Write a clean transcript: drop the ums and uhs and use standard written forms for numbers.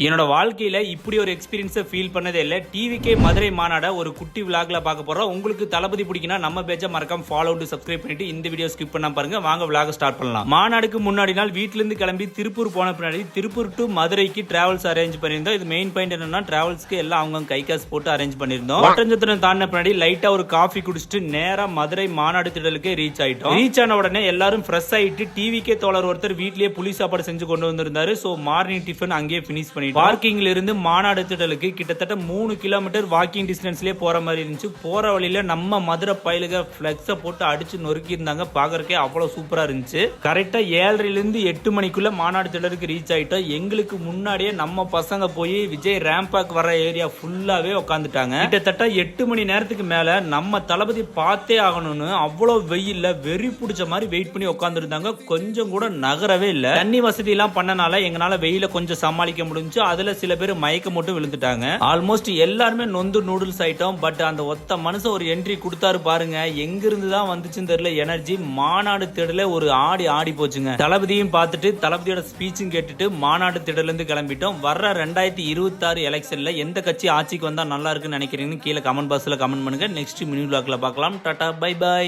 என்னோட வாழ்க்கையில இப்படி ஒரு எக்ஸ்பீரியன்ஸை ஃபீல் பண்ணதே இல்லை. டிவிகே மதுரை மாநாட ஒரு குட்டி விளாக்ல பார்க்க போறோம். உங்களுக்கு தளபதி பிடிக்குன்னா நம்ம பேஜை மறக்காம ஃபாலோ டு சப்ஸ்கிரைப் பண்ணிட்டு இந்த வீடியோ ஸ்கிப் பண்ணாம பாருங்க. வாங்க விளாக ஸ்டார்ட் பண்ணலாம். மாநாடுக்கு முன்னாடி நாள் வீட்ல இருந்து கிளம்பி திருப்பூர் போன பின்னாடி திருப்பூர் டு மதுரைக்கு டிராவல்ஸ் அரேஞ்ச் பண்ணியிருந்தோம். இது மெயின் பாயிண்ட் என்னன்னா டிராவல்ஸ்க்கு எல்லாம் அவங்க கை காசு போட்டு அரேஞ்ச் பண்ணியிருந்தோம். ஒட்டஞ்சத்திரம் தாண்டின பின்னாடி லைட்டா ஒரு காஃபி குடிச்சிட்டு நேரா மதுரை மாநாடு திடலுக்கு ரீச் ஆயிட்டோம். ரீச் ஆன உடனே எல்லாரும் ஃப்ரெஷ் ஆயிட்டு டிவிகே தோழர் ஒருத்தர் வீட்லயே புளி சாப்பாடு செஞ்சு கொண்டு வந்திருந்தாரு. சோ மார்னிங் டிஃபன் அங்கேயே பினிஷ் பண்ணிட்டோம். பார்க்கிங்ல இருந்து மாநாடு திடலுக்கு கிட்டத்தட்ட 3 கிலோமீட்டர் வாக்கிங் டிஸ்டன்ஸ்லயே போற மாதிரி இருந்துச்சு. போற வழியில நம்ம மதுரை பயலுக பிளெக்ஸ போட்டு அடிச்சு நொறுக்கி இருந்தாங்க. பாக்குறதுக்கே அவ்வளவு சூப்பரா இருந்துச்சு. கரெக்டா 7:30 இருந்து 8 மணிக்குள்ள மாநாடு திடலுக்கு ரீச் ஆயிட்டோம். எங்களுக்கு முன்னாடியே நம்ம பசங்க போய் விஜய் ரேம்பாக் வர ஏரியா ஃபுல்லாவே உட்காந்துட்டாங்க. கிட்டத்தட்ட 8 மணி நேரத்துக்கு மேல நம்ம தளபதி பார்த்தே ஆகணும்னு அவ்வளவு வெயில்ல வெறி பிடிச்ச மாதிரி வெயிட் பண்ணி உட்கார்ந்து இருந்தாங்க. கொஞ்சம் கூட நகரவே இல்ல. தண்ணி வசதி எல்லாம் பண்ணனால எங்களால வெயில கொஞ்சம் சமாளிக்க முடிஞ்சு. அதுல சில பேர் மயக்க மட்டும் விழுந்துட்டாங்க. ஆல்மோஸ்ட் எல்லாருமே நொந்து நூடுல்ஸ் ஐட்டம். பட் அந்த ஒத்த மனுஷன் ஒரு என்ட்ரி கொடுத்தாரு பாருங்க. எங்க இருந்து தான் வந்துச்சுன்னு தெரியல எனர்ஜி. மாநாடு திடல ஒரு ஆடி போச்சுங்க. தளபதியும் பார்த்துட்டு தளபதியோட ஸ்பீச்சும் கேட்டுட்டு மாநாடு திடல இருந்து கிளம்பிட்டோம். வர்ற 2026 எலெக்ஷன்ல எந்த கட்சி ஆட்சிக்கு வந்தா நல்லா இருக்குன்னு நினைக்கிறீங்கன்னு கீழே கமெண்ட் பாக்ஸ்ல கமெண்ட் பண்ணுங்க. நெக்ஸ்ட் மினி விளாக்ல பார்க்கலாம். Tata bye by.